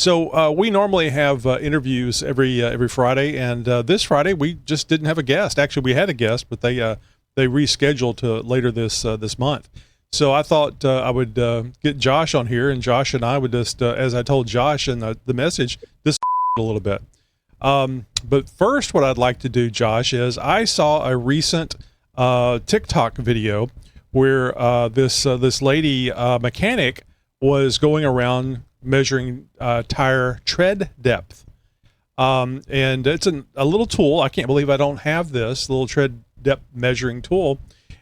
So we normally have interviews every Friday, and this Friday we just didn't have a guest. Actually, we had a guest, but they rescheduled to later this month. So I thought I would get Josh on here, and Josh and I would just, as I told Josh in the message, just a little bit. But first, what I'd like to do, Josh, is I saw a recent TikTok video where this lady mechanic was going around measuring tire tread depth. And it's a little tool. I can't believe I don't have this little tread depth measuring tool.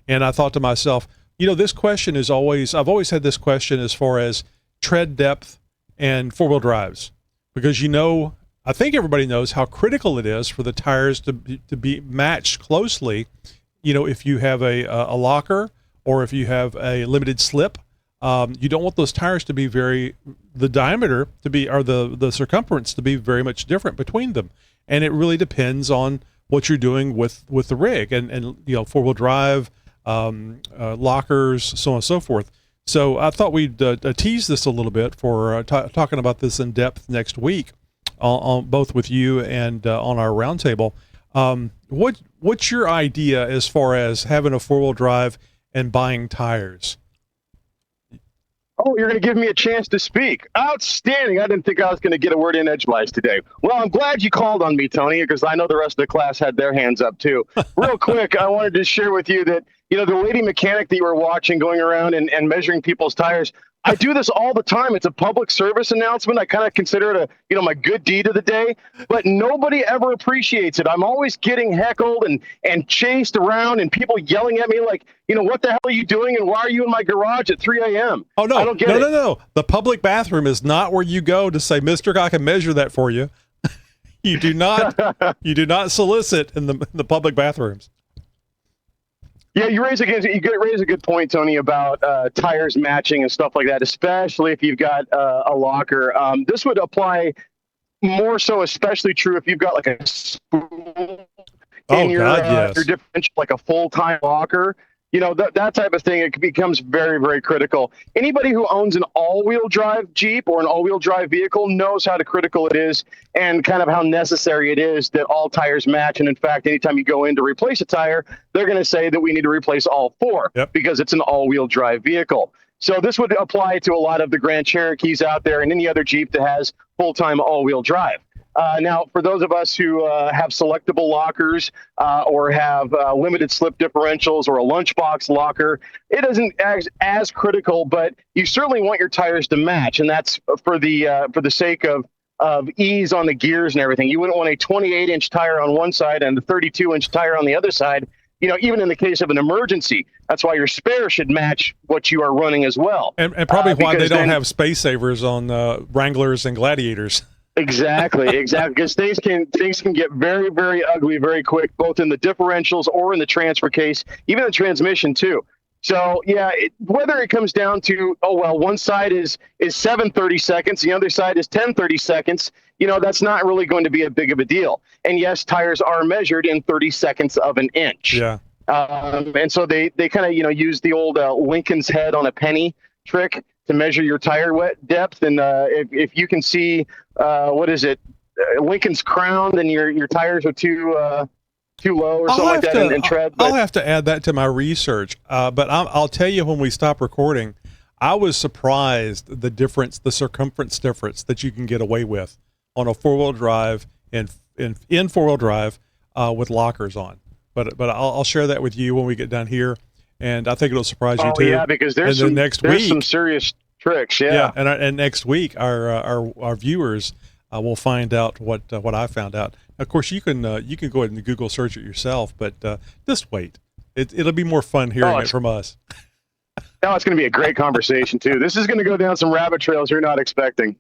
And I thought to myself, this question is I've always had this question as far as tread depth and four-wheel drives, because I think everybody knows how critical it is for the tires to be matched closely. If you have a locker or if you have a limited slip, you don't want those tires to be the diameter to be, or the circumference to be very much different between them. And it really depends on what you're doing with the rig and four-wheel drive, lockers, so on and so forth. So I thought we'd tease this a little bit for talking about this in depth next week, on both with you and on our roundtable. What's your idea as far as having a four-wheel drive and buying tires? Oh, you're going to give me a chance to speak. Outstanding. I didn't think I was going to get a word in edgewise today. Well, I'm glad you called on me, Tony, because I know the rest of the class had their hands up too. Real quick, I wanted to share with you that, the lady mechanic that you were watching going around and measuring people's tires, I do this all the time. It's a public service announcement. I kind of consider it my good deed of the day, but nobody ever appreciates it. I'm always getting heckled and chased around and people yelling at me like, what the hell are you doing? And why are you in my garage at 3 a.m.? Oh, no, I don't get it. No. The public bathroom is not where you go to say, Mr. I can measure that for you. You do not solicit in the public bathrooms. Yeah, you raise a good point, Tony, about tires matching and stuff like that, especially if you've got a locker. This would apply more so, especially true if you've got like a spool in your differential, like a full-time locker. That type of thing, it becomes very, very critical. Anybody who owns an all-wheel drive Jeep or an all-wheel drive vehicle knows how critical it is and kind of how necessary it is that all tires match. And in fact, anytime you go in to replace a tire, they're going to say that we need to replace all four because it's an all-wheel drive vehicle. So this would apply to a lot of the Grand Cherokees out there and any other Jeep that has full-time all-wheel drive. Now, for those of us who have selectable lockers or have limited slip differentials or a lunchbox locker, it isn't as critical, but you certainly want your tires to match, and that's for the sake of ease on the gears and everything. You wouldn't want a 28-inch tire on one side and a 32-inch tire on the other side. Even in the case of an emergency. That's why your spare should match what you are running as well. And probably why they don't have space savers on Wranglers and Gladiators. Exactly. Because things can get very, very ugly very quick, both in the differentials or in the transfer case, even the transmission too. So yeah, whether it comes down to, one side is 7/30 seconds, the other side is 10/30 seconds, that's not really going to be a big of a deal. And yes, tires are measured in 30 seconds of an inch. Yeah. And so they kind of, use the old Lincoln's head on a penny trick to measure your tire wet depth. And if you can see, Lincoln's crown, then your tires are too low or something like that and tread. I'll have to add that to my research. But I'll tell you, when we stop recording, I was surprised the circumference difference that you can get away with on a four-wheel drive and in four-wheel drive with lockers on. But I'll share that with you when we get done here. And I think it'll surprise you too. Yeah, because there's some serious tricks. Yeah. And next week our viewers will find out what I found out. Of course, you can go ahead and Google search it yourself, but just wait. It'll be more fun hearing it from us. No, it's going to be a great conversation too. This is going to go down some rabbit trails you're not expecting.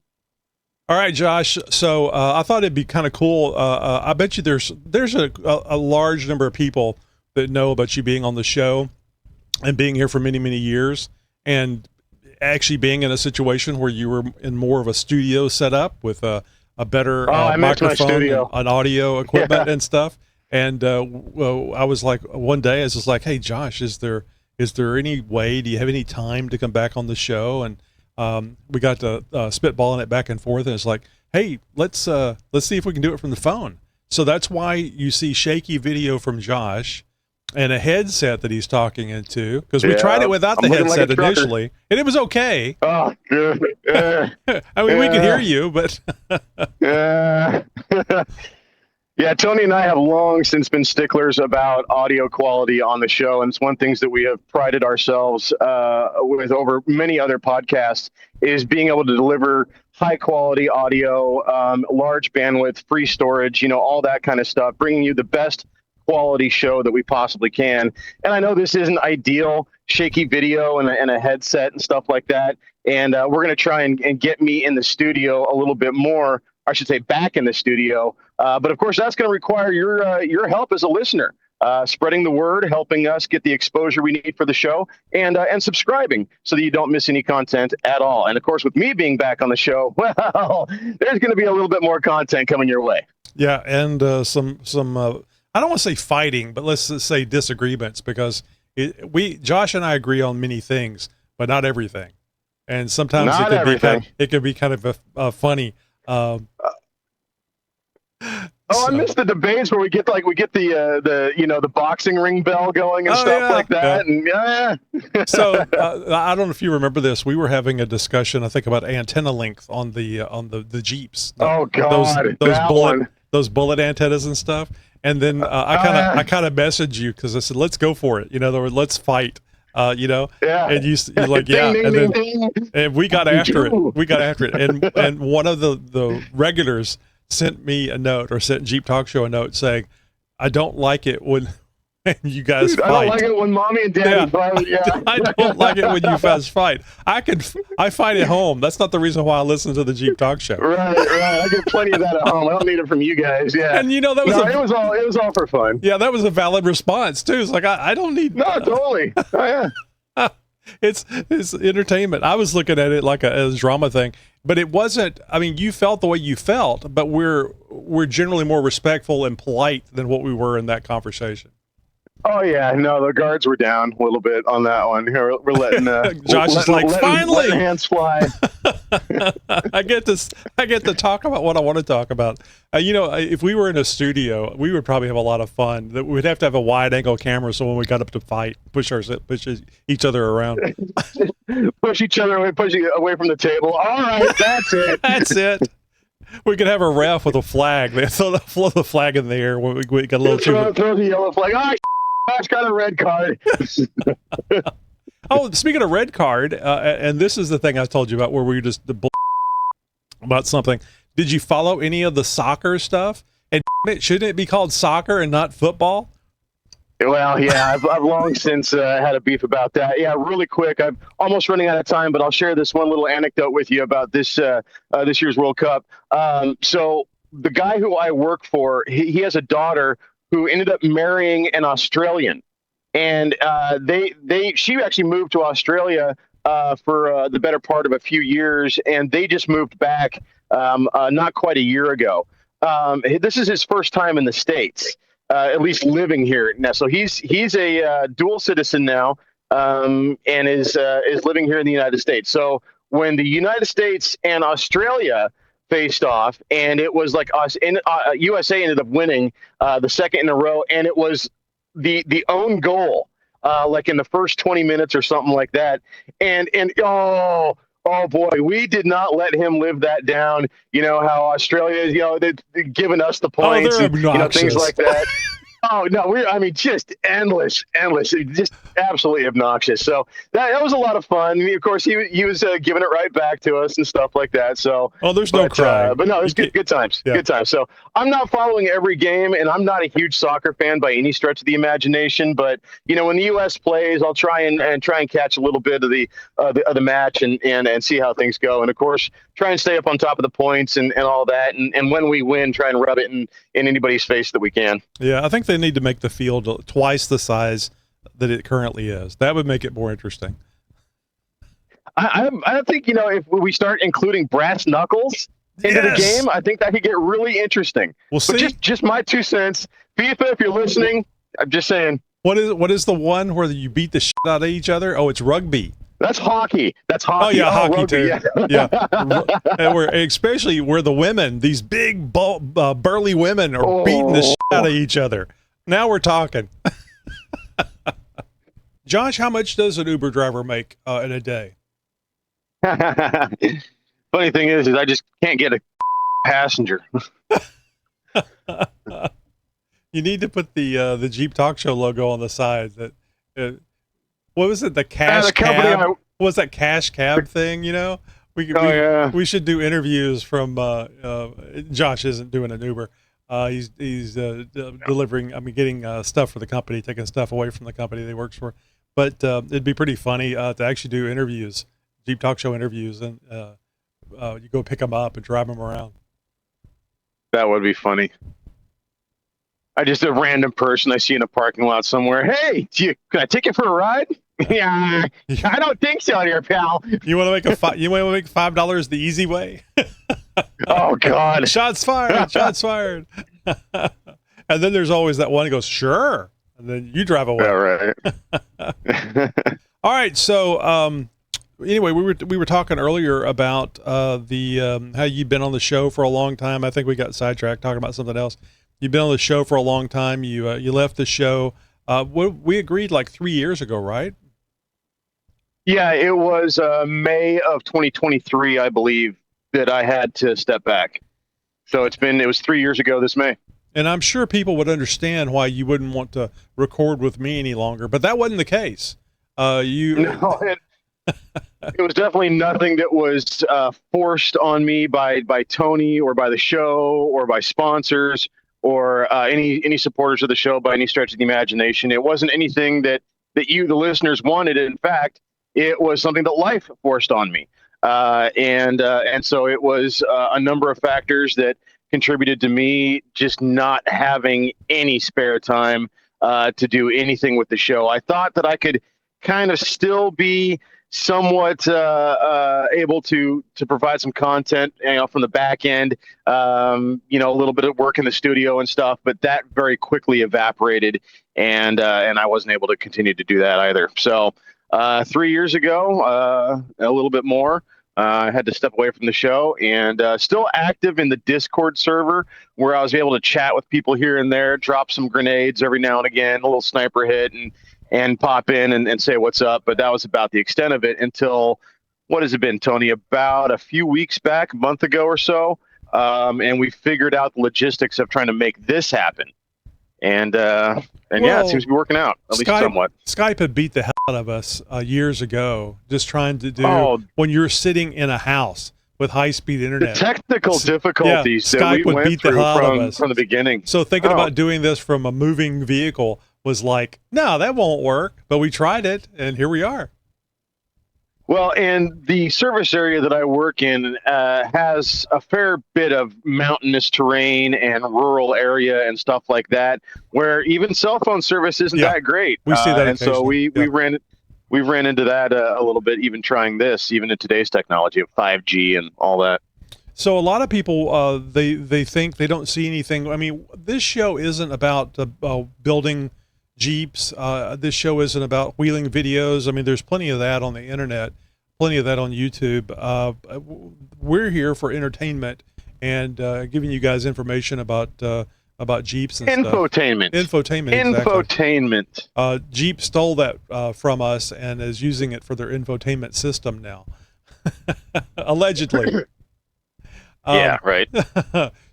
All right, Josh. So I thought it'd be kind of cool. I bet you there's a large number of people that know about you being on the show and being here for many, many years, and actually being in a situation where you were in more of a studio setup with a better microphone and audio equipment and stuff. And I was like, one day I was just like, hey, Josh, is there any way, do you have any time to come back on the show and we got to spitballing it back and forth, and it's like, hey, let's see if we can do it from the phone. So that's why you see shaky video from Josh and a headset that he's talking into, because we tried it without the headset initially, and it was okay. Oh, good. I mean, we could hear you, but yeah, Tony and I have long since been sticklers about audio quality on the show, and it's one of the things that we have prided ourselves with over many other podcasts is being able to deliver high quality audio, large bandwidth, free storage, all that kind of stuff, bringing you the best quality show that we possibly can. And I know this isn't ideal, shaky video and a headset and stuff like that. And we're going to try and get me in the studio a little bit more, I should say back in the studio. But of course, that's going to require your help as a listener, spreading the word, helping us get the exposure we need for the show, and subscribing so that you don't miss any content at all. And of course, with me being back on the show, well, there's going to be a little bit more content coming your way. Yeah, and some I don't want to say fighting, but let's just say disagreements, because Josh and I agree on many things, but not everything. And sometimes it can be kind of funny. I missed the debates where we get the boxing ring bell going and stuff like that. Yeah. And so I don't know if you remember this. We were having a discussion, I think, about antenna length on the Jeeps. Oh God, those bullet antennas and stuff. And then I kind of messaged you because I said, let's go for it. Let's fight. Yeah. And you're like, yeah. And we got after it. And one of the regulars sent me a note, or sent Jeep Talk Show a note saying, I don't like it when you guys fight. I don't like it when mommy and daddy fight. Yeah. I don't like it when you guys fight. I fight at home. That's not the reason why I listen to the Jeep Talk Show. Right. I get plenty of that at home. I don't need it from you guys. Yeah. And that was it was all for fun. Yeah, that was a valid response too. It's like I don't need. No, totally. Oh yeah. It's entertainment. I was looking at it like a drama thing, but it wasn't. I mean, you felt the way you felt, but we're generally more respectful and polite than what we were in that conversation. Oh yeah, no, the guards were down a little bit on that one. We're letting Josh is like, finally, letting hands fly. I get to talk about what I want to talk about. If we were in a studio, we would probably have a lot of fun. We'd have to have a wide angle camera, so when we got up to fight, push each other around, push each other away, push away from the table. All right, that's it. That's it. We could have a ref with a flag. They throw the flag in the air when we got a little throw the yellow flag. Oh, Josh got a red card. Oh, speaking of red card, and this is the thing I told you about where we just about something. Did you follow any of the soccer stuff? And shouldn't it be called soccer and not football? Well, yeah, I've long since had a beef about that. Yeah, really quick. I'm almost running out of time, but I'll share this one little anecdote with you about this year's World Cup. So the guy who I work for, he has a daughter who ended up marrying an Australian, and she actually moved to Australia for the better part of a few years, and they just moved back not quite a year ago. This is his first time in the States. At least living here now. So he's a dual citizen now, and is living here in the United States. So when the United States and Australia faced off, and it was like us, and USA ended up winning the second in a row, and it was the own goal, like in the first 20 minutes or something like that, and oh boy, we did not let him live that down. You know how Australia is, they're giving us the points, and things like that. Oh no, just endless, just absolutely obnoxious. So that was a lot of fun. I mean, of course, he was giving it right back to us and stuff like that. So there's no crying, but no, it's good times. Yeah. Good times. So I'm not following every game, and I'm not a huge soccer fan by any stretch of the imagination. But when the U.S. plays, I'll try and catch a little bit of the match and see how things go. And of course, try and stay up on top of the points and all that. And when we win, try and rub it in anybody's face that we can. Yeah, I think they need to make the field twice the size that it currently is. That would make it more interesting. I think, if we start including brass knuckles into the game, I think that could get really interesting. We'll see. But just my 2 cents. FIFA, if you're listening, I'm just saying. What is the one where you beat the shit out of each other? Oh, it's rugby. That's hockey. That's Oh hockey. yeah, hockey rugby, too. Yeah, and especially where the women, these big burly women, are beating the shit out of each other. Now we're talking. Josh, how much does an Uber driver make in a day? Funny thing is I just can't get a passenger. You need to put the Jeep Talk Show logo on the side. That what was it? The cash cab. What was that cash cab thing? You know, we should do interviews from. Josh isn't doing an Uber. He's delivering. I mean, getting stuff for the company, taking stuff away from the company that he works for. But it'd be pretty funny to actually do interviews, Jeep Talk Show interviews, and you go pick them up and drive them around. That would be funny. I just a random person I see in a parking lot somewhere. Hey, can I take you for a ride? Yeah, I don't think so, here, pal. You want to make $5 the easy way? Oh God! Shots fired! Shots fired! And then there's always that one who goes, "Sure," and then you drive away. All right. All right. So anyway, we were talking earlier about the how you've been on the show for a long time. I think we got sidetracked talking about something else. You've been on the show for a long time. You left the show. We agreed like 3 years ago, right? Yeah, it was May of 2023, I believe, that I had to step back. So it was 3 years ago this May. And I'm sure people would understand why you wouldn't want to record with me any longer, but that wasn't the case. No, it was definitely nothing that was forced on me by Tony or by the show or by sponsors or any supporters of the show by any stretch of the imagination. It wasn't anything that you, the listeners, wanted. In fact, it was something that life forced on me. And so it was a number of factors that contributed to me just not having any spare time to do anything with the show. I thought that I could kind of still be somewhat able to provide some content, from the back end, a little bit of work in the studio and stuff, but that very quickly evaporated, and I wasn't able to continue to do that either. So 3 years ago, a little bit more, I had to step away from the show, and still active in the Discord server where I was able to chat with people here and there, drop some grenades every now and again, a little sniper hit, and pop in and say what's up. But that was about the extent of it until, what has it been, Tony? About a few weeks back, a month ago or so. And we figured out the logistics of trying to make this happen. And yeah, it seems to be working out, at least somewhat. Skype had beat the hell out of us years ago, just trying to do when you're sitting in a house with high-speed internet. The technical difficulties that Skype we would went beat the through hell out of us from the beginning. So thinking about doing this from a moving vehicle was like, no, that won't work. But we tried it, and here we are. Well, and the service area that I work in has a fair bit of mountainous terrain and rural area and stuff like that, where even cell phone service isn't that great. We see that, and so we ran into that a little bit, even trying this, even in today's technology of 5G and all that. So a lot of people they think they don't see anything. I mean, this show isn't about building Jeeps. This show isn't about wheeling videos. I mean, there's plenty of that on the internet, plenty of that on YouTube. We're here for entertainment and giving you guys information about Jeeps and Infotainment. Stuff. Infotainment. Exactly. Jeep stole that from us and is using it for their infotainment system now, allegedly. Yeah, right.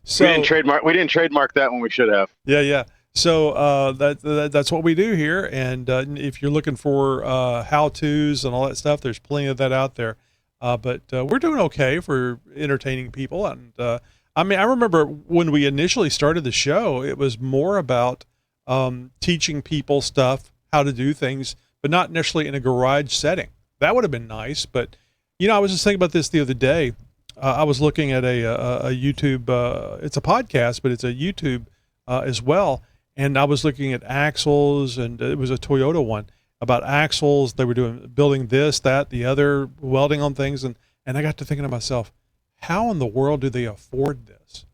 So we didn't trademark that when we should have. Yeah. So that's what we do here, and if you're looking for how-tos and all that stuff, there's plenty of that out there. But we're doing okay for entertaining people, and I mean, I remember when we initially started the show, it was more about teaching people stuff, how to do things, but not necessarily in a garage setting. That would have been nice, but I was just thinking about this the other day. I was looking at a YouTube. It's a podcast, but it's a YouTube as well. And I was looking at axles, and it was a Toyota one about axles. They were building this, that, the other, welding on things. And I got to thinking to myself, how in the world do they afford this?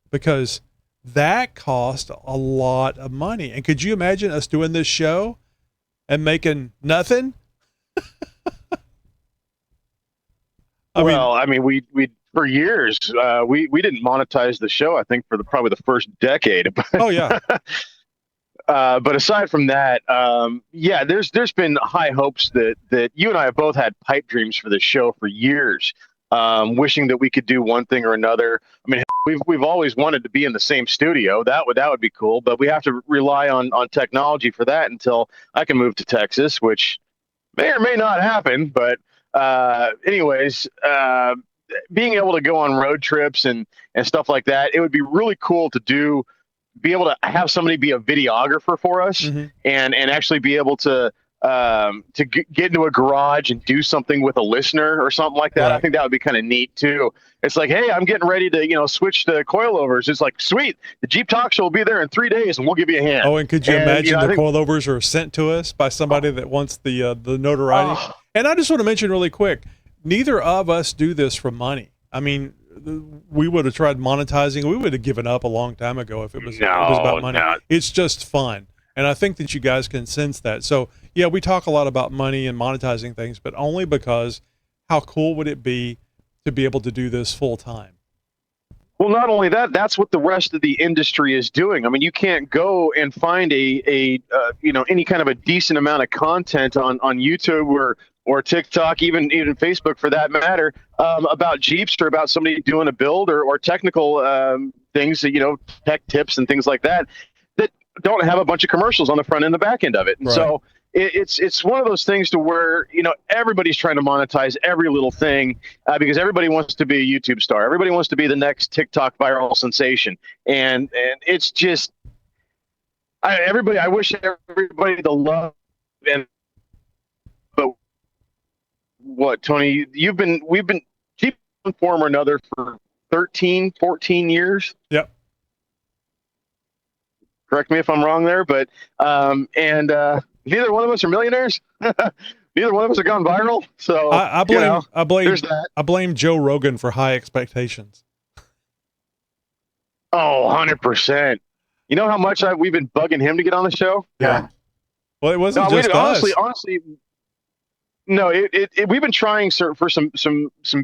Because that cost a lot of money. And could you imagine us doing this show and making nothing? I mean, Well, I mean, we for years we didn't monetize the show. I think for probably the first decade. oh yeah, But aside from that, yeah, there's been high hopes that you and I have both had pipe dreams for this show for years, wishing that we could do one thing or another. I mean, we've always wanted to be in the same studio. That would be cool, but we have to rely on technology for that until I can move to Texas, which may or may not happen. But anyways, being able to go on road trips and stuff like that, it would be really cool to be able to have somebody be a videographer for us mm-hmm. and actually be able to get into a garage and do something with a listener or something like that. Right. I think that would be kind of neat too. It's like, hey, I'm getting ready to, switch to coilovers. It's like, sweet. The Jeep Talk Show will be there in 3 days and we'll give you a hand. Oh, and could you imagine the coilovers are sent to us by somebody that wants the notoriety? And I just want to mention really quick, neither of us do this for money. I mean, we would have tried monetizing. We would have given up a long time ago if it was about money. No. It's just fun. And I think that you guys can sense that. So, yeah, we talk a lot about money and monetizing things, but only because how cool would it be to be able to do this full time? Well, not only that, that's what the rest of the industry is doing. I mean, you can't go and find any kind of a decent amount of content on YouTube or TikTok, even Facebook for that matter, about Jeeps or about somebody doing a build or technical things, tech tips and things like that don't have a bunch of commercials on the front and the back end of it. And right. So it's one of those things to where, everybody's trying to monetize every little thing because everybody wants to be a YouTube star. Everybody wants to be the next TikTok viral sensation. And it's just, I wish everybody the love. And but what, Tony, we've been Jeep one form or another for 13, 14 years. Yep. Correct me if I'm wrong there, but neither one of us are millionaires. Neither one of us have gone viral. So I blame Joe Rogan for high expectations. Oh, 100%. You know how much we've been bugging him to get on the show? Yeah. Well, it wasn't just us. Honestly, no, we've been trying for some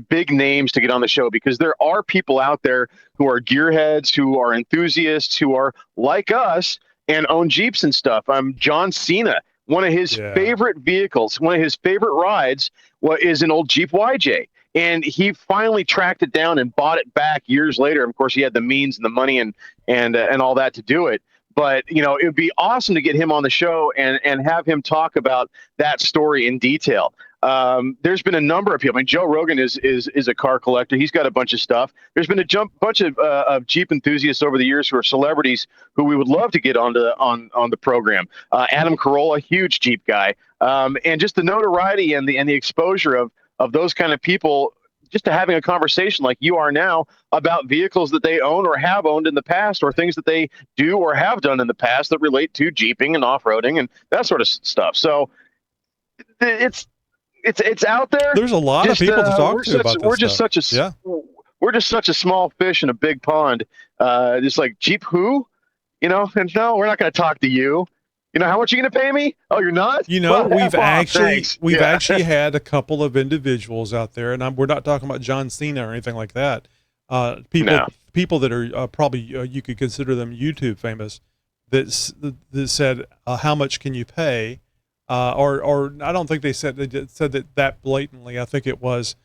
big names to get on the show because there are people out there who are gearheads, who are enthusiasts, who are like us and own Jeeps and stuff. John Cena, one of his favorite vehicles, one of his favorite rides is an old Jeep YJ. And he finally tracked it down and bought it back years later. Of course, he had the means and the money and all that to do it. But, it would be awesome to get him on the show and have him talk about that story in detail. There's been a number of people. I mean, Joe Rogan is a car collector. He's got a bunch of stuff. There's been a bunch of Jeep enthusiasts over the years who are celebrities who we would love to get on the program. Adam Carolla, huge Jeep guy. And just the notoriety and the exposure of those kind of people just to having a conversation like you are now about vehicles that they own or have owned in the past or things that they do or have done in the past that relate to Jeeping and off-roading and that sort of stuff. So it's out there. There's a lot of people to talk to about this We're just such a small fish in a big pond. Just like Jeep who? And no, we're not going to talk to you. How much are you going to pay me? Oh, you're not? Well, we've actually had a couple of individuals out there, and we're not talking about John Cena or anything like that. People that are probably you could consider them YouTube famous that said, how much can you pay? Or I don't think they said that blatantly. I think it was,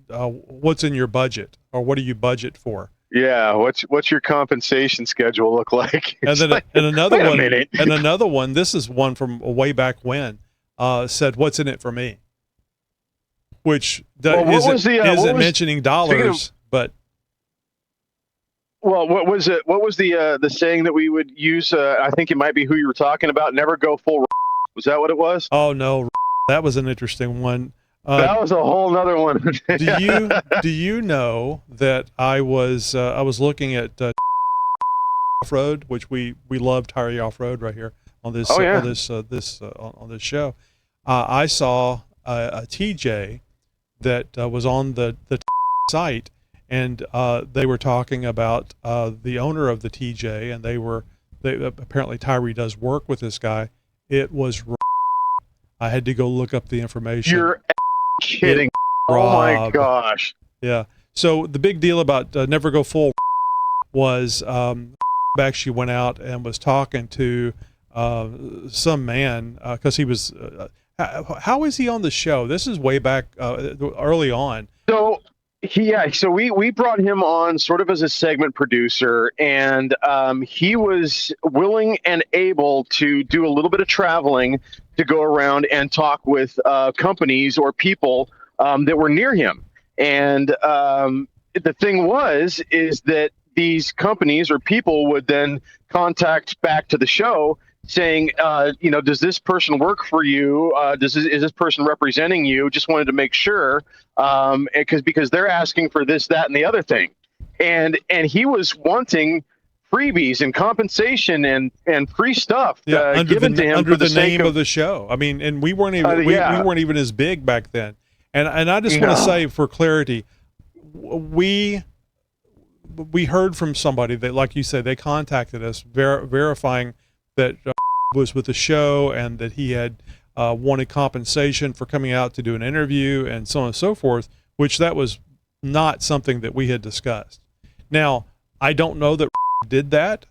what's in your budget or what do you budget for? Yeah, what's your compensation schedule look like? And then another one. This is one from way back when. Said, "What's in it for me?" Which isn't mentioning dollars, but. Well, what was it? What was the saying that we would use? I think it might be who you were talking about. Never go full. Was that what it was? Oh no, that was an interesting one. That was a whole nother one. do you know that I was looking at off-road, which we love Tire Off-Road right here on this on this show. I saw a TJ that was on the site, and they were talking about the owner of the TJ, and they apparently Tyree does work with this guy. It was. I had to go look up the information. You're kidding. Oh my Rob. gosh. Yeah. So the big deal about Never Go Full was actually went out and was talking to some man because he was. How is he on the show? This is way back early on. So so we brought him on sort of as a segment producer, and he was willing and able to do a little bit of traveling to go around and talk with companies or people that were near him. And the thing is that these companies or people would then contact back to the show saying, does this person work for you? Is this person representing you? Just wanted to make sure, because they're asking for this, that, and the other thing, and he was wanting freebies and compensation and free stuff given to him under for the name of of the show. I mean, and we weren't even we weren't even as big back then. And I just want to say for clarity, we heard from somebody that, like you said, they contacted us verifying that was with the show and that he had wanted compensation for coming out to do an interview and so on and so forth, which that was not something that we had discussed. Now, I don't know that did that.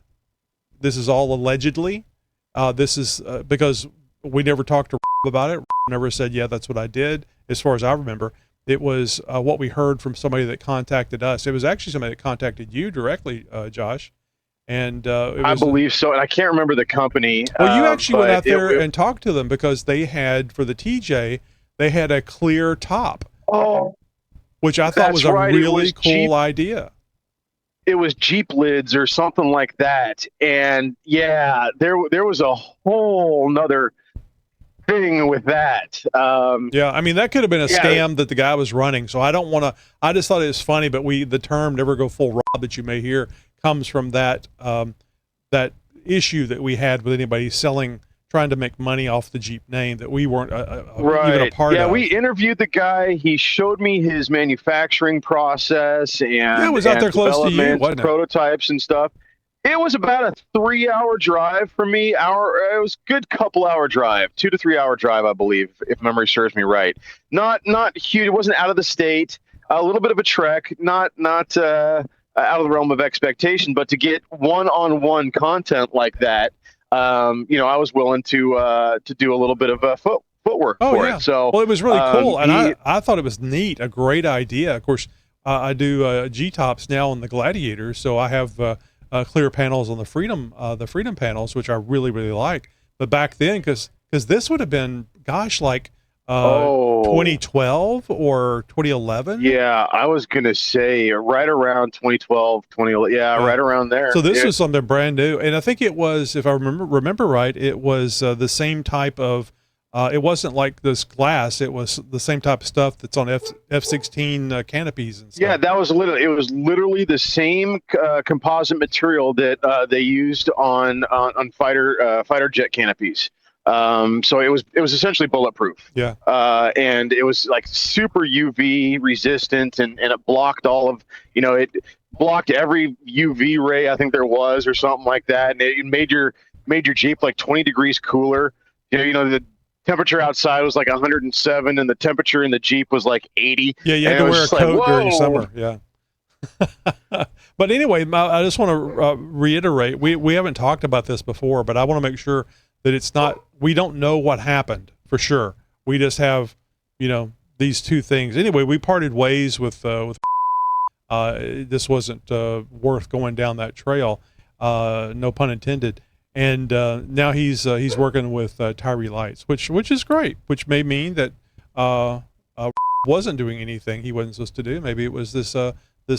This is all allegedly. This is because we never talked to about it. Never said, yeah, that's what I did. As far as I remember, it was what we heard from somebody that contacted us. It was actually somebody that contacted you directly, Josh. And I believe so. And I can't remember the company. Well, you actually went out there and talked to them because they had, for the TJ, they had a clear top. Oh, which I thought was a really cool idea. It was Jeep lids or something like that. And yeah, there was a whole nother thing with that. Yeah, I mean, that could have been a scam that the guy was running. So I don't want to, I just thought it was funny, but the term Never Go Full Rob that you may hear comes from that, that issue that we had with anybody trying to make money off the Jeep name that we weren't even a part of. Yeah, we interviewed the guy. He showed me his manufacturing process and it was out there close to you, wasn't it? Prototypes and stuff. It was about a 3-hour drive for me. It was a good couple-hour drive, 2 to 3 hour drive, I believe, if memory serves me right. Not huge. It wasn't out of the state. A little bit of a trek. Not out of the realm of expectation, but to get one-on-one content like that. I was willing to do a little bit of footwork for it. So, well, it was really cool, and I thought it was neat, a great idea. Of course, I do G-tops now on the Gladiators, so I have clear panels on the Freedom panels, which I really, really like. But back then, because this would have been, like 2012 or 2011. Yeah, I was gonna say right around 2012, 2011. Yeah, right around there. So this was something brand new, and I think it was, if I remember right, it was the same type of. It wasn't like this glass; it was the same type of stuff that's on F-16 canopies and stuff. Yeah, it was literally the same composite material that they used on fighter jet canopies. So it was essentially bulletproof. Yeah. And it was like super UV resistant, and it blocked all of, it blocked every UV ray I think there was or something like that, and it made your Jeep like 20 degrees cooler. The temperature outside was like 107, and the temperature in the Jeep was like 80. Yeah, you had to wear a coat during summer. Yeah. But anyway, I just want to reiterate, we haven't talked about this before, but I want to make sure that it's not, we don't know what happened for sure. We just have, these two things. Anyway, we parted ways with this wasn't worth going down that trail, no pun intended. And now he's working with Tyree Lights, which is great, which may mean that wasn't doing anything he wasn't supposed to do. Maybe it was this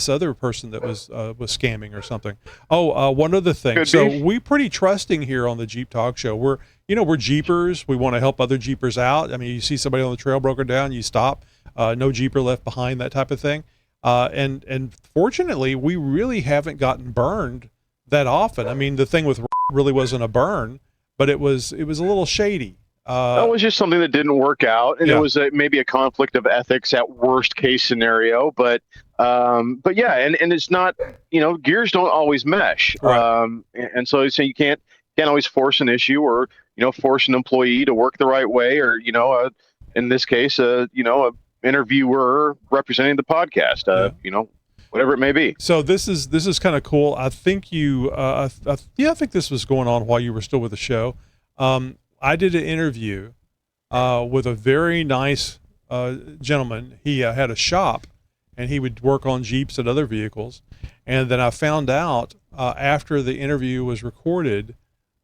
other person that was scamming or something. One other thing. So we pretty trusting here on the Jeep Talk Show. We're Jeepers. We want to help other Jeepers out. I mean, you see somebody on the trail broken down, you stop. No Jeeper left behind, that type of thing. And fortunately, we really haven't gotten burned that often. I mean, the thing with really wasn't a burn, but it was a little shady. That was just something that didn't work out, and it was maybe a conflict of ethics at worst case scenario. But yeah, and it's not, gears don't always mesh, right. And so you can't always force an issue or force an employee to work the right way, or in this case, interviewer representing the podcast, whatever it may be. So this is kind of cool. I think I think this was going on while you were still with the show. I did an interview with a very nice gentleman. He had a shop, and he would work on Jeeps and other vehicles. And then I found out after the interview was recorded,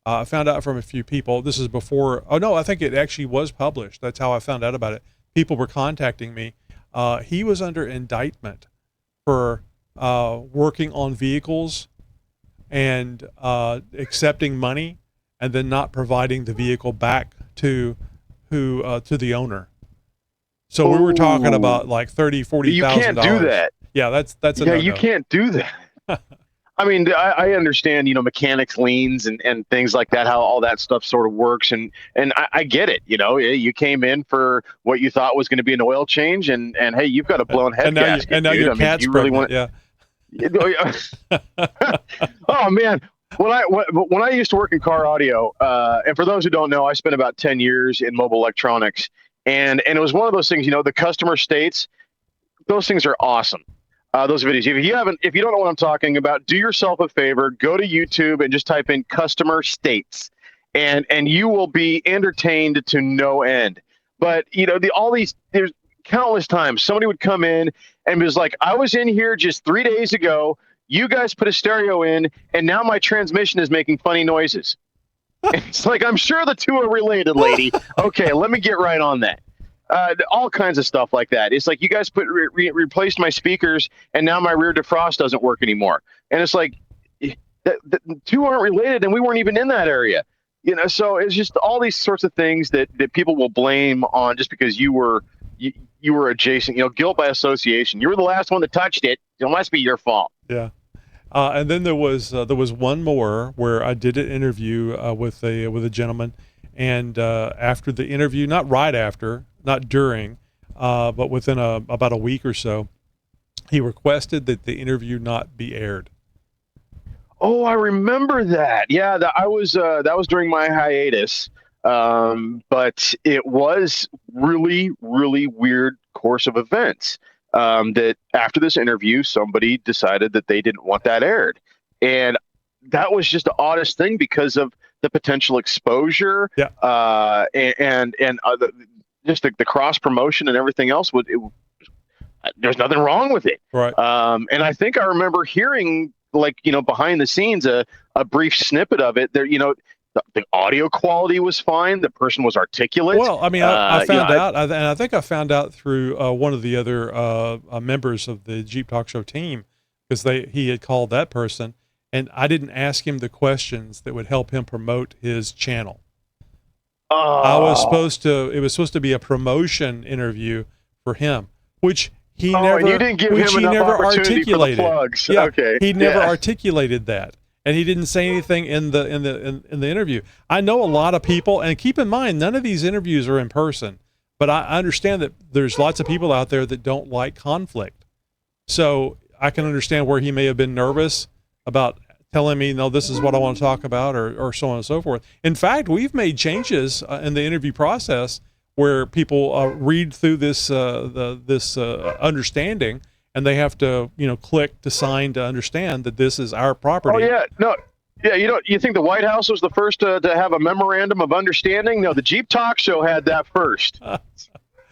I found out from a few people. This is before. Oh no, I think it actually was published. That's how I found out about it. People were contacting me. He was under indictment for working on vehicles and accepting money and then not providing the vehicle back to the owner. So we were talking about like $30,000-$40,000. You can't do that. Yeah, that's a yeah. no-no. You can't do that. I mean, I understand, mechanics, liens, and things like that, how all that stuff sort of works, and I get it. You came in for what you thought was going to be an oil change, and hey, you've got a blown head gasket. And now your cat's pregnant. Yeah. Oh man, when I used to work in car audio, and for those who don't know, I spent about 10 years in mobile electronics, and it was one of those things. The customer states, those things are awesome. Those videos. If you don't know what I'm talking about, do yourself a favor, go to YouTube and just type in customer states, and you will be entertained to no end. But there's countless times somebody would come in and was like, I was in here just 3 days ago. You guys put a stereo in, and now my transmission is making funny noises. It's like, I'm sure the two are related, lady. Okay, let me get right on that. All kinds of stuff like that. It's like, you guys replaced my speakers, and now my rear defrost doesn't work anymore. And it's like, the two aren't related, and we weren't even in that area. So it's just all these sorts of things that people will blame on just because you were adjacent. Guilt by association. You were the last one that touched it. It must be your fault. Yeah. And then there was one more where I did an interview with a gentleman, and after the interview, not right after, not during, but within about a week or so, he requested that the interview not be aired. Oh, I remember that. Yeah, that was during my hiatus. But it was really, really weird course of events. That after this interview, somebody decided that they didn't want that aired, and that was just the oddest thing because of the potential exposure. Yeah. And just the cross promotion and everything else there's nothing wrong with it. Right. And I think I remember hearing, behind the scenes, a brief snippet of it there. The audio quality was fine. The person was articulate. Well, I mean, I found out, and I think I found out through one of the other members of the Jeep Talk Show team, because he had called that person, and I didn't ask him the questions that would help him promote his channel. It was supposed to be a promotion interview for him, which he never. And you didn't give him enough opportunity for the plugs. Yeah, okay. He never articulated that, and he didn't say anything in the interview. I know a lot of people, and keep in mind, none of these interviews are in person, but I understand that there's lots of people out there that don't like conflict. So I can understand where he may have been nervous about telling me, no, this is what I want to talk about, or so on and so forth. In fact, we've made changes in the interview process where people read through this understanding, and they have to click to sign to understand that this is our property. Oh yeah, no, yeah. You think the White House was the first to have a memorandum of understanding? No, the Jeep Talk Show had that first.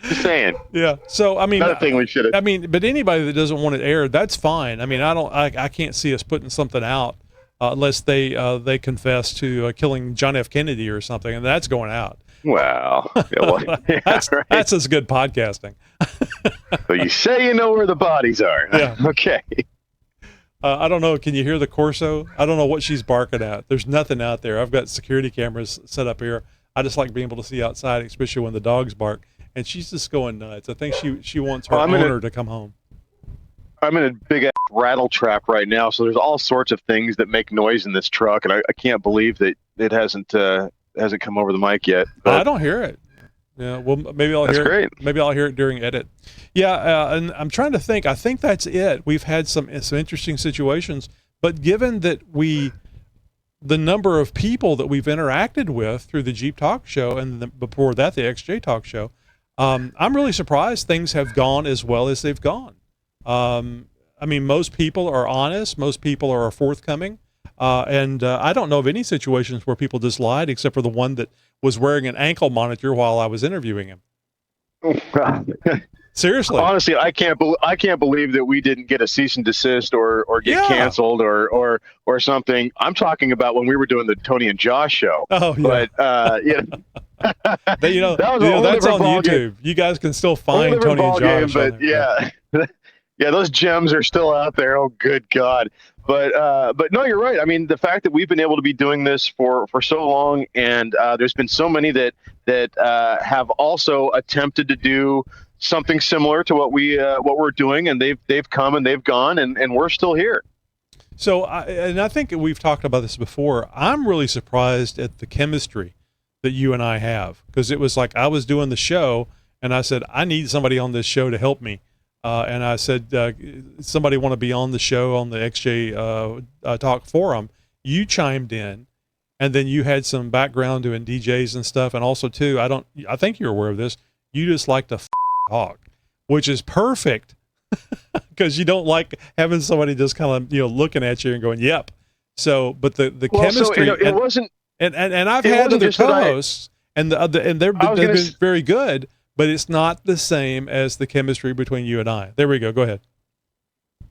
Just saying. Yeah. So I mean, another thing we should have. I mean, but anybody that doesn't want it aired, that's fine. I mean, I can't see us putting something out unless they confess to killing John F. Kennedy or something, and that's going out. Wow. That's as good podcasting. So you say you know where the bodies are. Yeah. Okay. I don't know. Can you hear the Corso? I don't know what she's barking at. There's nothing out there. I've got security cameras set up here. I just like being able to see outside, especially when the dogs bark. And she's just going nuts. I think she wants her owner to come home. I'm in a big ass rattle trap right now, so there's all sorts of things that make noise in this truck, and I can't believe that it hasn't come over the mic yet. But I don't hear it. Yeah, well, maybe I'll hear it. Maybe I'll hear it during edit. Yeah, and I'm trying to think. I think that's it. We've had some interesting situations, but given that the number of people that we've interacted with through the Jeep Talk Show and before that the XJ Talk Show, I'm really surprised things have gone as well as they've gone. I mean, most people are honest. Most people are forthcoming. And I don't know of any situations where people just lied, except for the one that was wearing an ankle monitor while I was interviewing him. Seriously. Honestly, I can't believe that we didn't get a cease and desist or get canceled or something. I'm talking about when we were doing the Tony and Josh show. Oh yeah. But that's on YouTube. You guys can still find Tony and Josh. But yeah, those gems are still out there. Oh, good God. But no, you're right. I mean, the fact that we've been able to be doing this for so long, and there's been so many that have also attempted to do something similar to what we're doing, and they've come and they've gone, and we're still here. So, I think we've talked about this before. I'm really surprised at the chemistry that you and I have, because it was like I was doing the show, and I said, I need somebody on this show to help me. And I said, somebody want to be on the show on the XJ Talk forum. You chimed in, and then you had some background doing DJs and stuff. And also too, I think you're aware of this. You just like to talk, which is perfect because you don't like having somebody just kind of, looking at you and going, yep. So, but the chemistry, so, it wasn't, and I've had other co-hosts and they've been very good. But it's not the same as the chemistry between you and I. There we go. Go ahead.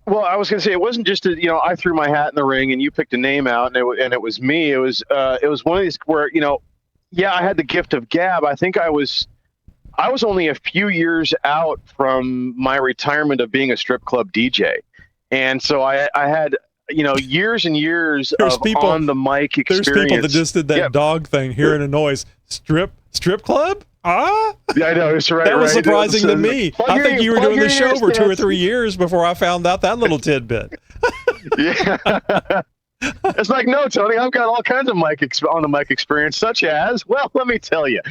Well, I was going to say, it wasn't just I threw my hat in the ring and you picked a name out, and it was me. It was one of these where I had the gift of gab. I think I was only a few years out from my retirement of being a strip club DJ, and so I had years and years of on the mic experience. There's people that just did that dog thing, hearing a noise. Strip club. Yeah, I know. It's right. That was surprising to me. I think you were doing the show for 2 or 3 years before I found out that little tidbit. Yeah. It's like, no, Tony, I've got all kinds of on the mic experience, such as, well, let me tell you.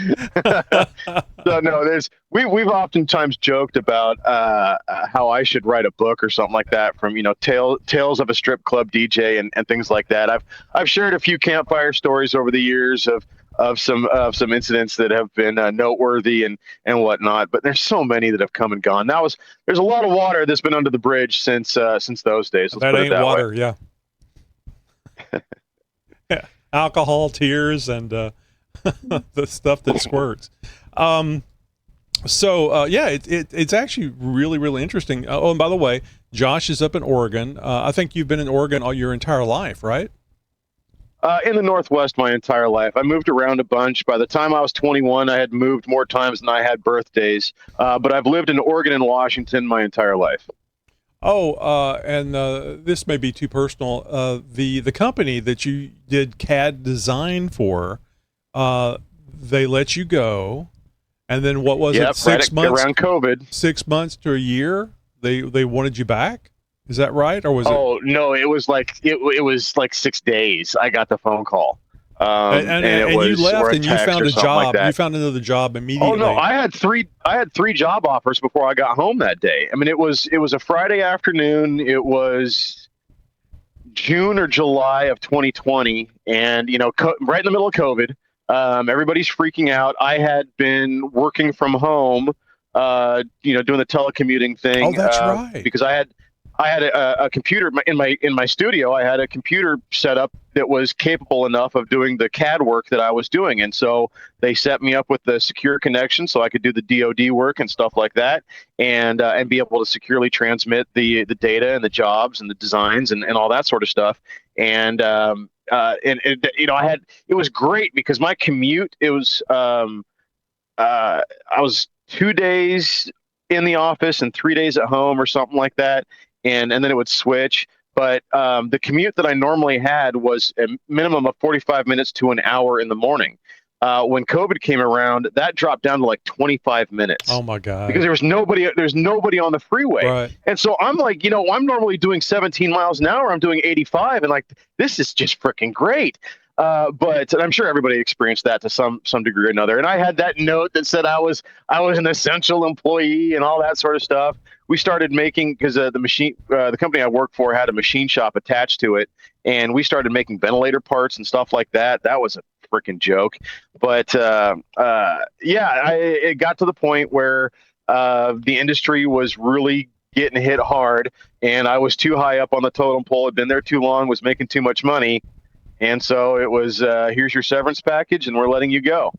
So no, we've oftentimes joked about how I should write a book or something like that, from tales of a strip club DJ and things like that. I've shared a few campfire stories over the years of some incidents that have been noteworthy and whatnot, but there's so many that have come and gone. There's a lot of water that's been under the bridge since those days. That ain't water, yeah. Alcohol, tears, and the stuff that squirts. It's actually really, really interesting. Oh, and by the way, Josh is up in Oregon. I think you've been in Oregon all your entire life, right? In the Northwest my entire life. I moved around a bunch. By the time I was 21, I had moved more times than I had birthdays. But I've lived in Oregon and Washington my entire life. And this may be too personal. The company that you did CAD design for, they let you go, and then what was it? 6 months around COVID. 6 months to a year. They wanted you back. Is that right, or was it? Oh no, it was like 6 days. I got the phone call. And you left and you found a job. You found another job immediately. Oh no, I had three job offers before I got home that day. I mean, it was a Friday afternoon. It was June or July of 2020, and right in the middle of COVID. Everybody's freaking out. I had been working from home, doing the telecommuting thing. Oh, that's right. Because I had a computer in my studio. I had a computer set up that was capable enough of doing the CAD work that I was doing. And so they set me up with the secure connection so I could do the DoD work and stuff like that, and be able to securely transmit the data and the jobs and the designs and all that sort of stuff. And it was great because my commute, I was 2 days in the office and 3 days at home or something like that. And then it would switch. But the commute that I normally had was a minimum of 45 minutes to an hour in the morning. When COVID came around, that dropped down to like 25 minutes. Oh my God. Because there's nobody on the freeway. Right. And so I'm like, I'm normally doing 17 miles an hour. I'm doing 85. And like, this is just freaking great. But I'm sure everybody experienced that to some degree or another. And I had that note that said I was an essential employee and all that sort of stuff. We started making, because the company I worked for had a machine shop attached to it, and we started making ventilator parts and stuff like that. That was a freaking joke. But it got to the point where the industry was really getting hit hard, and I was too high up on the totem pole, had been there too long, was making too much money. And so it was, here's your severance package, and we're letting you go.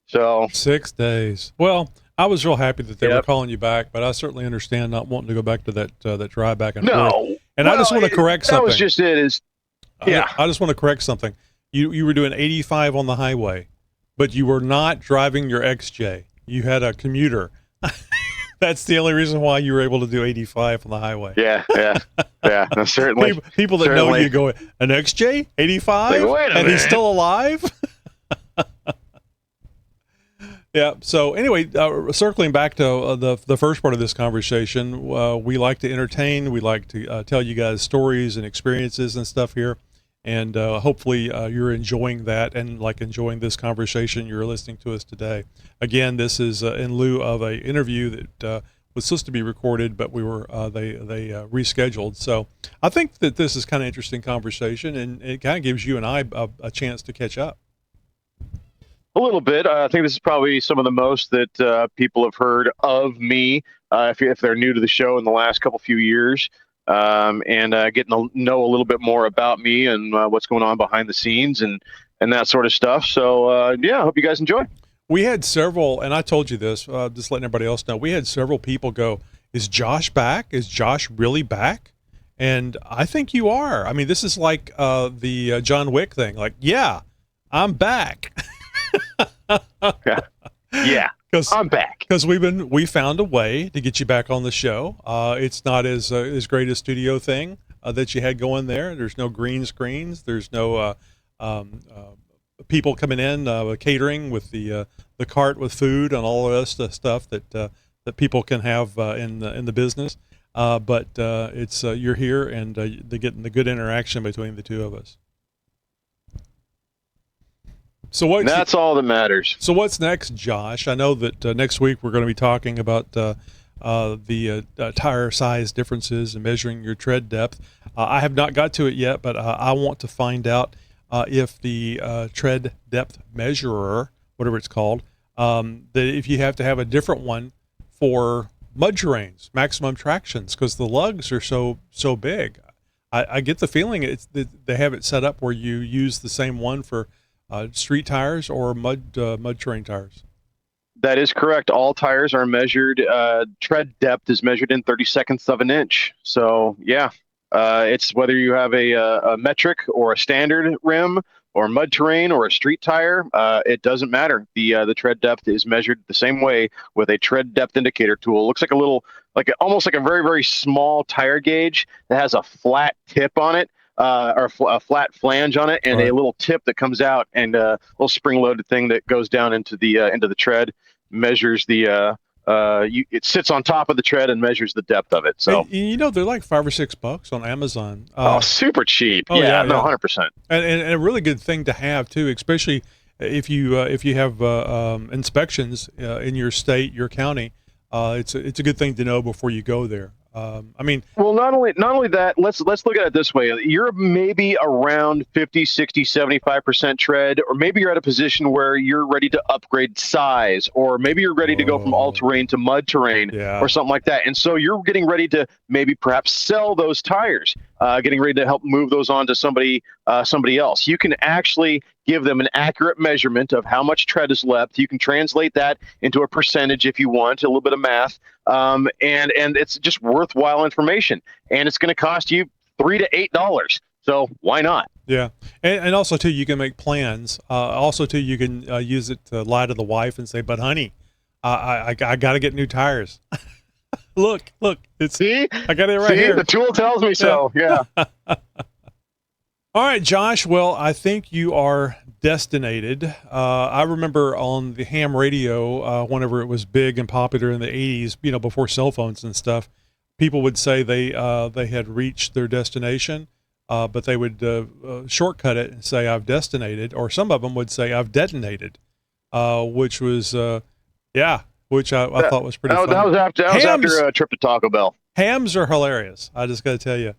So 6 days. Well, I was real happy that they were calling you back, but I certainly understand not wanting to go back to that drive back and forth. And I just want to correct something. That was just it. I just want to correct something. You were doing 85 on the highway, but you were not driving your XJ. You had a commuter. That's the only reason why you were able to do 85 on the highway. Yeah. No, certainly. People that know you go, an XJ, 85, like, wait a minute. He's still alive. Yeah. So anyway, circling back to the first part of this conversation, we like to entertain. We like to tell you guys stories and experiences and stuff here, and hopefully you're enjoying that and like enjoying this conversation. You're listening to us today. Again, this is in lieu of a interview that was supposed to be recorded, but we were they rescheduled. So I think that this is kind of interesting conversation, and it kind of gives you and I a chance to catch up. A little bit. I think this is probably some of the most that people have heard of me if they're new to the show in the last few years, and getting to know a little bit more about me and what's going on behind the scenes and that sort of stuff. So, I hope you guys enjoy. We had several, and I told you this, just letting everybody else know, we had several people go, is Josh back? Is Josh really back? And I think you are. I mean, this is like the John Wick thing. Like, yeah, I'm back. Yeah, I'm back because we found a way to get you back on the show. It's not as great a studio thing that you had going there. There's no green screens. There's no people coming in catering with the cart with food and all of that stuff that people can have in the business. But it's you're here and they're getting the good interaction between the two of us. So that's all that matters. So what's next, Josh? I know that next week we're going to be talking about the tire size differences and measuring your tread depth. I have not got to it yet, but I want to find out if the tread depth measurer, whatever it's called, that if you have to have a different one for mud terrains, maximum tractions, because the lugs are so big. I get the feeling they have it set up where you use the same one for street tires or mud terrain tires. That is correct. All tires are measured. Tread depth is measured in 30/2 of an inch. So yeah, it's whether you have a metric or a standard rim or mud terrain or a street tire. It doesn't matter. The tread depth is measured the same way with a tread depth indicator tool. It looks like almost like a very, very small tire gauge that has a flat tip on it. Or a flat flange on it, and a little tip that comes out, and a little spring-loaded thing that goes down into the tread, measures it sits on top of the tread and measures the depth of it. So they're like $5 or $6 on Amazon. Super cheap. Oh, 100%. And a really good thing to have too, especially if you have inspections in your state, your county. It's a good thing to know before you go there. Well, not only that, let's look at it this way. You're maybe around 50, 60, 75% tread, or maybe you're at a position where you're ready to upgrade size, or maybe you're ready to go from all terrain to mud terrain or something like that. And so you're getting ready to maybe perhaps sell those tires, getting ready to help move those on to somebody else. You can actually give them an accurate measurement of how much tread is left. You can translate that into a percentage if you want, a little bit of math. And it's just worthwhile information, and it's going to cost you $3 to $8. So why not? Yeah. And also too, you can make plans. Also too, you can use it to lie to the wife and say, but honey, I got to get new tires. look, I got it right here. The tool tells me so. Yeah. All right, Josh. Well, I think you are destinated. I remember on the ham radio, whenever it was big and popular in the 80s, before cell phones and stuff, people would say they had reached their destination, but they would shortcut it and say, I've destinated, or some of them would say, I've detonated, which was, which I thought was pretty funny. That was after a trip to Taco Bell. Hams are hilarious. I just got to tell you.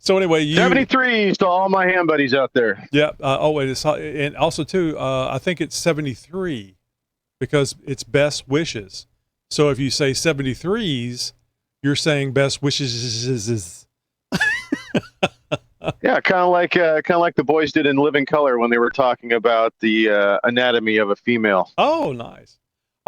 So anyway, 73s to all my ham buddies out there. Yeah. And also too, I think it's 73 because it's best wishes. So if you say 73s, you're saying best wishes. Yeah, kind of like the boys did in Living Color when they were talking about the anatomy of a female. Oh, nice.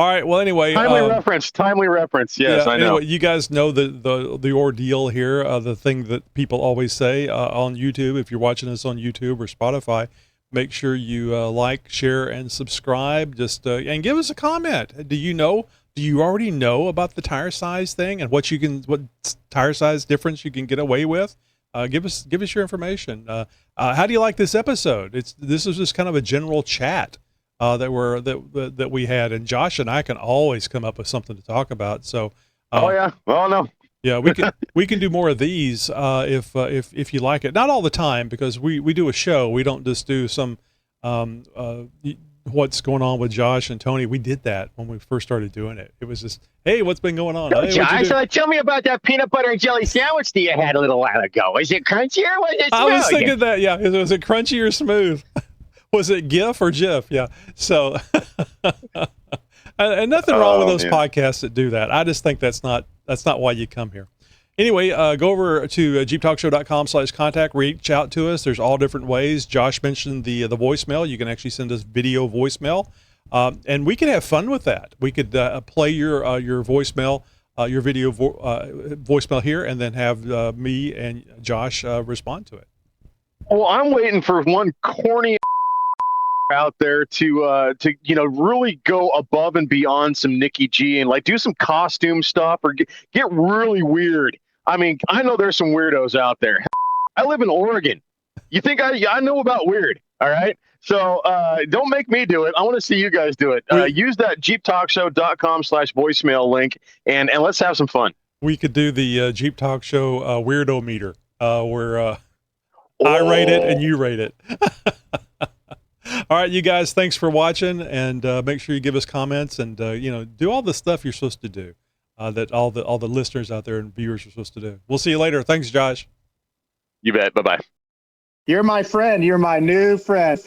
All right. Well, anyway, timely reference. Yes, yeah, I know. Anyway, you guys know the ordeal here. The thing that people always say on YouTube. If you're watching us on YouTube or Spotify, make sure you like, share, and subscribe. Just and give us a comment. Do you already know about the tire size thing and what tire size difference you can get away with? Give us your information. How do you like this episode? This is just kind of a general chat that we had, and Josh and I can always come up with something to talk about. So, yeah, we can do more of these if you like it. Not all the time, because we do a show. We don't just do some what's going on with Josh and Tony. We did that when we first started doing it. It was just, hey, what's been going on? Hey, Josh, tell me about that peanut butter and jelly sandwich that you had a little while ago. Is it crunchy or was it smooth? I was thinking that, yeah. Was it crunchy or smooth? Was it GIF or GIF? Yeah. So, and nothing wrong with those podcasts that do that. I just think that's not why you come here. Anyway, go over to xjtalk.com/contact. Reach out to us. There's all different ways. Josh mentioned the voicemail. You can actually send us video voicemail, and we can have fun with that. We could play your voicemail, your video voicemail here, and then have me and Josh respond to it. Well, I'm waiting for one corny out there to really go above and beyond some Nikki G and like do some costume stuff or get really weird. I mean, I know there's some weirdos out there. I live in Oregon. You think I know about weird? All right. So don't make me do it. I want to see you guys do it. Use that jeeptalkshow.com/voicemail link and let's have some fun. We could do the Jeep Talk Show weirdo meter where I rate it and you rate it. All right, you guys, thanks for watching, and make sure you give us comments and do all the stuff you're supposed to do that all the listeners out there and viewers are supposed to do. We'll see you later. Thanks, Josh. You bet. Bye-bye. You're my friend. You're my new friend.